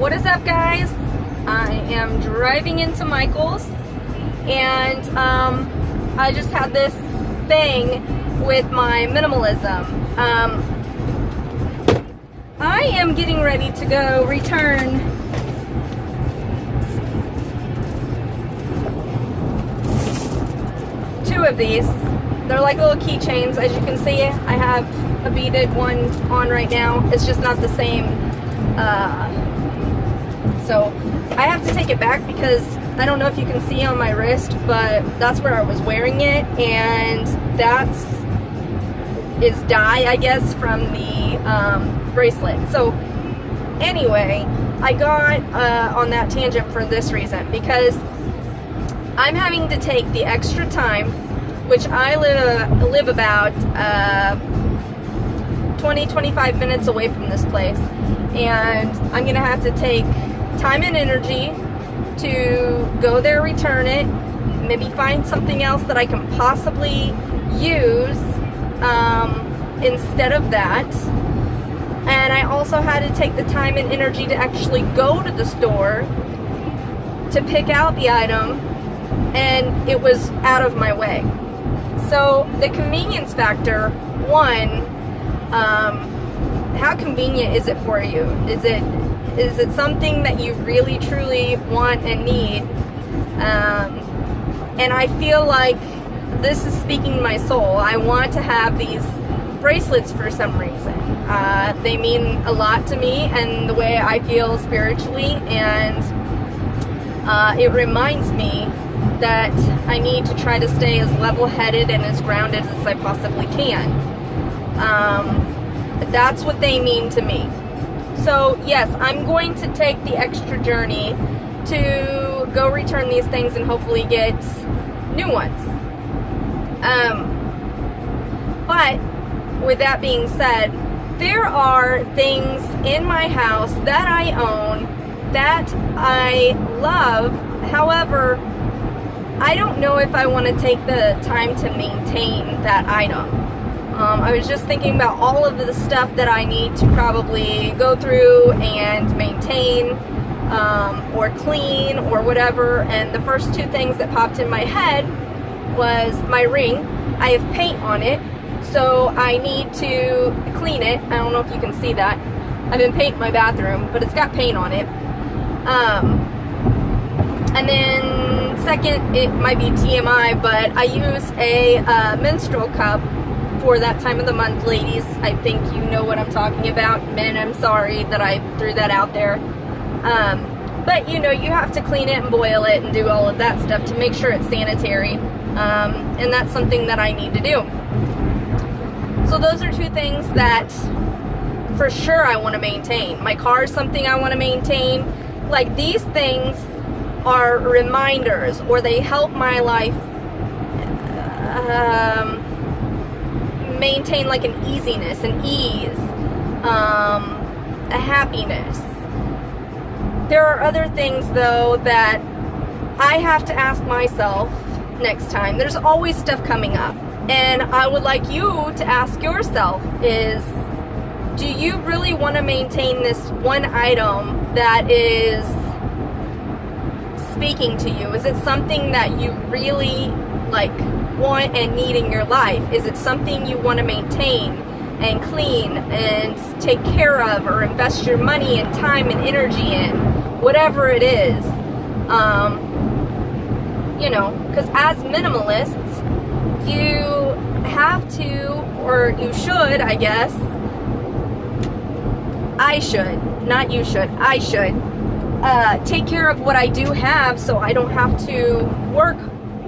What is up, guys? I am driving into Michael's, and I just had this thing with my minimalism. I am getting ready to go return two of these. They're like little keychains, as you can see. I have a beaded one on right now. It's just not the same. So I have to take it back because I don't know if you can see on my wrist, but that's where I was wearing it, and is dye, I guess, from the bracelet. So anyway, I got on that tangent for this reason, because I'm having to take the extra time, which I live about 20-25 minutes away from this place, and I'm gonna have to take time and energy to go there, return it, maybe find something else that I can possibly use instead of that. And I also had to take the time and energy to actually go to the store to pick out the item, and it was out of my way. So the convenience factor, one, how convenient is it for you? Is it something that you really truly want and need? And I feel like this is speaking my soul. I want to have these bracelets for some reason. They mean a lot to me and the way I feel spiritually, and it reminds me that I need to try to stay as level-headed and as grounded as I possibly can. That's what they mean to me. So yes, I'm going to take the extra journey to go return these things and hopefully get new ones. But with that being said, there are things in my house that I own that I love. However, I don't know if I want to take the time to maintain that item. I was just thinking about all of the stuff that I need to probably go through and maintain, or clean, or whatever, and the first two things that popped in my head was my ring. I have paint on it, so I need to clean it. I don't know if you can see that. I've been painting my bathroom, but it's got paint on it. And then second, it might be TMI, but I use a menstrual cup for that time of the month. Ladies, I think you know what I'm talking about. Men, I'm sorry that I threw that out there. But you know, you have to clean it and boil it and do all of that stuff to make sure it's sanitary. And that's something that I need to do. So those are two things that for sure I want to maintain. My car is something I want to maintain. Like, these things are reminders, or they help my life maintain like an easiness, an ease, a happiness. There are other things though that I have to ask myself next time. There's always stuff coming up, and I would like you to ask yourself is, do you really want to maintain this one item that is speaking to you? Is it something that you really like want and need in your life? Is it something you want to maintain and clean and take care of, or invest your money and time and energy in? Whatever it is, you know, because as minimalists, you have to, or you should, I guess, I should, not you should, I should, take care of what I do have, so I don't have to work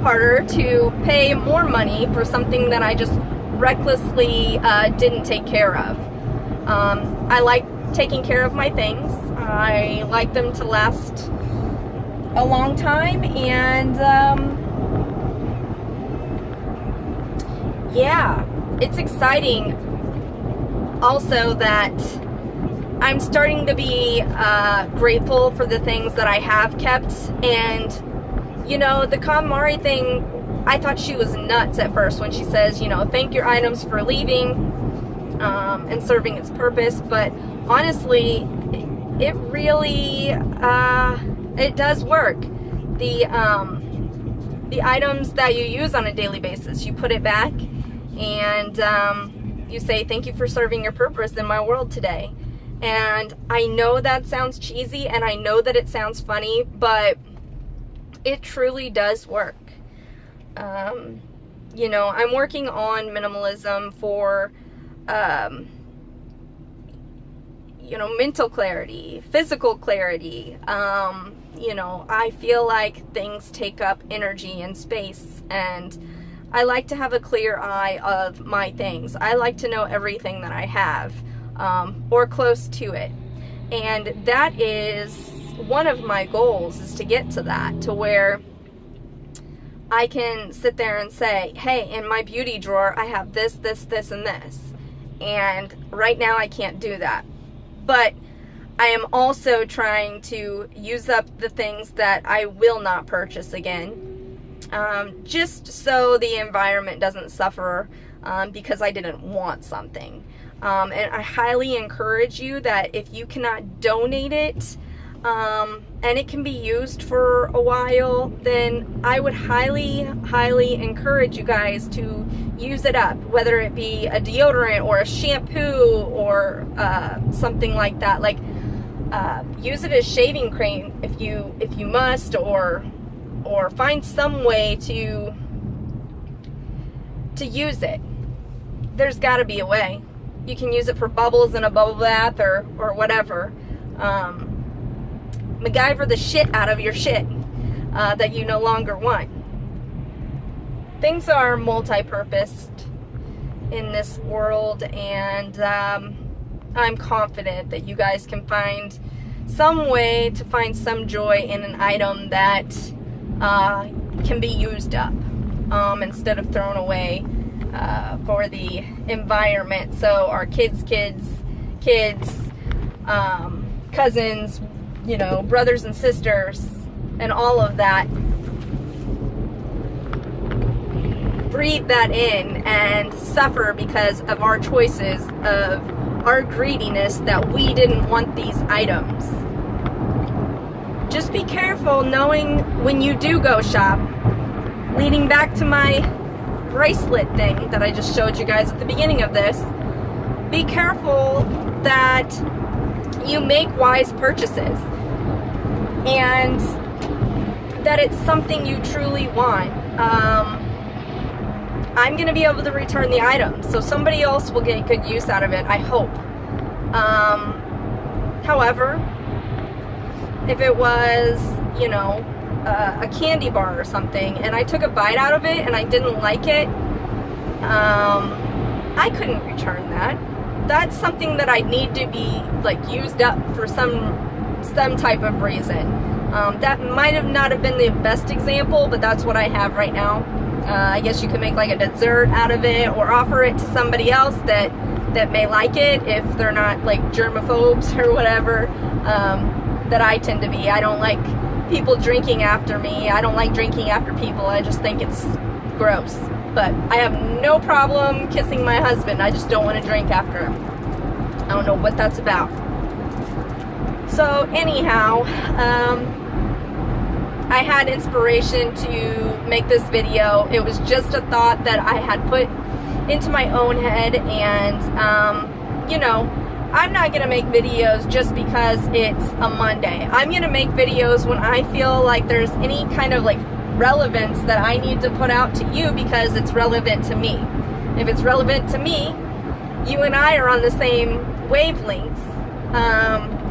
harder to pay more money for something that I just recklessly didn't take care of. I like taking care of my things. I like them to last a long time, and yeah, it's exciting also that I'm starting to be grateful for the things that I have kept. And you know, the KonMari thing, I thought she was nuts at first when she says, you know, thank your items for leaving and serving its purpose. But honestly, it really, it does work. The items that you use on a daily basis, you put it back, and you say, thank you for serving your purpose in my world today. And I know that sounds cheesy, and I know that it sounds funny, but it truly does work. You know, I'm working on minimalism for, you know, mental clarity, physical clarity. You know, I feel like things take up energy and space, and I like to have a clear eye of my things. I like to know everything that I have, or close to it. And that is one of my goals, is to get to that, to where I can sit there and say, hey, in my beauty drawer, I have this, this, this, and this. And right now I can't do that. But I am also trying to use up the things that I will not purchase again, just so the environment doesn't suffer because I didn't want something. And I highly encourage you that if you cannot donate it, and it can be used for a while, then I would highly, highly encourage you guys to use it up, whether it be a deodorant or a shampoo or something like that. Like, use it as shaving cream if you must, or find some way to use it. There's got to be a way. You can use it for bubbles in a bubble bath or whatever. MacGyver the shit out of your shit that you no longer want. Things are multi-purposed in this world, and I'm confident that you guys can find some way to find some joy in an item that can be used up instead of thrown away for the environment. So our kids, cousins, you know, brothers and sisters, and all of that, breathe that in and suffer because of our choices, of our greediness, that we didn't want these items. Just be careful knowing when you do go shop. Leading back to my bracelet thing that I just showed you guys at the beginning of this, be careful that you make wise purchases, and that it's something you truly want. I'm going to be able to return the item, so somebody else will get good use out of it, I hope. However, if it was, you know, a candy bar or something, and I took a bite out of it and I didn't like it, I couldn't return that. That's something that I need to be, like, used up for some type of reason. That might have not have been the best example, but that's what I have right now. I guess you could make like a dessert out of it, or offer it to somebody else that may like it, if they're not like germaphobes or whatever, that I tend to be. I don't like people drinking after me. I don't like drinking after people. I just think it's gross. But I have no problem kissing my husband. I just don't want to drink after him. I don't know what that's about. So anyhow, I had inspiration to make this video. It was just a thought that I had put into my own head, and you know, I'm not gonna make videos just because it's a Monday. I'm gonna make videos when I feel like there's any kind of like relevance that I need to put out to you, because it's relevant to me. If it's relevant to me, you and I are on the same wavelengths.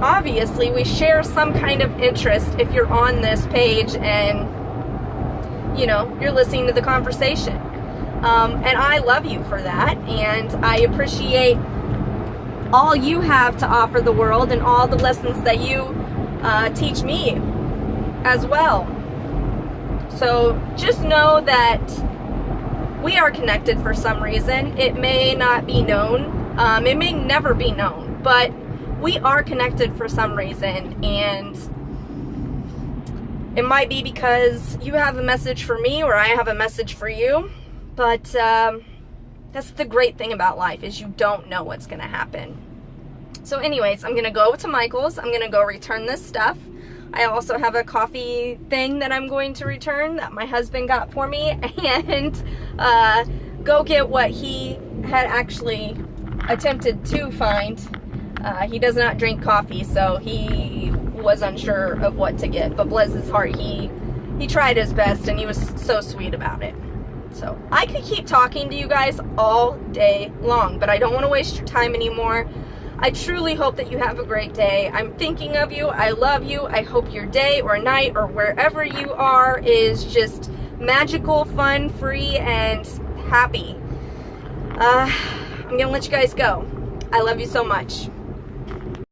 Obviously we share some kind of interest if you're on this page and, you know, you're listening to the conversation. And I love you for that, and I appreciate all you have to offer the world and all the lessons that you teach me as well. So just know that we are connected for some reason. It may not be known, it may never be known, but we are connected for some reason, and it might be because you have a message for me or I have a message for you. But that's the great thing about life, is you don't know what's going to happen. So anyways, I'm gonna go to Michael's. I'm gonna go return this stuff. I also have a coffee thing that I'm going to return that my husband got for me, and go get what he had actually attempted to find. He does not drink coffee, so he was unsure of what to get, but bless his heart, he tried his best, and he was so sweet about it. So I could keep talking to you guys all day long, but I don't want to waste your time anymore. I truly hope that you have a great day. I'm thinking of you. I love you. I hope your day or night or wherever you are is just magical, fun, free, and happy. I'm going to let you guys go. I love you so much.